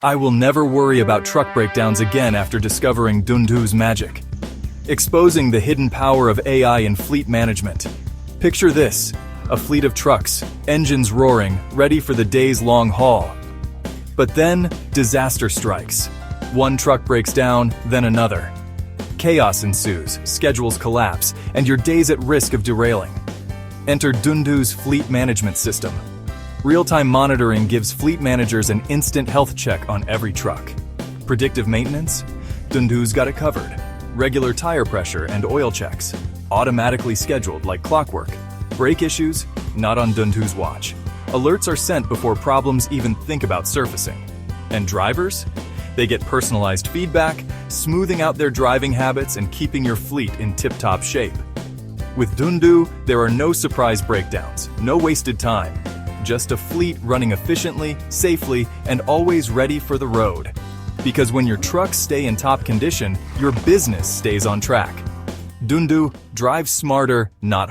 I will never worry about truck breakdowns again after discovering Dhundhoo's magic. Exposing the hidden power of AI in fleet management. Picture this, a fleet of trucks, engines roaring, ready for the day's long haul. But then, disaster strikes. One truck breaks down, then another. Chaos ensues, schedules collapse, and your day's at risk of derailing. Enter Dhundhoo's fleet management system. Real-time monitoring gives fleet managers an instant health check on every truck. Predictive maintenance? Dhundhoo's got it covered. Regular tire pressure and oil checks, automatically scheduled like clockwork. Brake issues? Not on Dhundhoo's watch. Alerts are sent before problems even think about surfacing. And drivers? They get personalized feedback, smoothing out their driving habits and keeping your fleet in tip-top shape. With Dhundhoo, there are no surprise breakdowns, no wasted time. Just a fleet running efficiently, safely, and always ready for the road. Because when your trucks stay in top condition, your business stays on track. Dhundhoo, drive smarter, not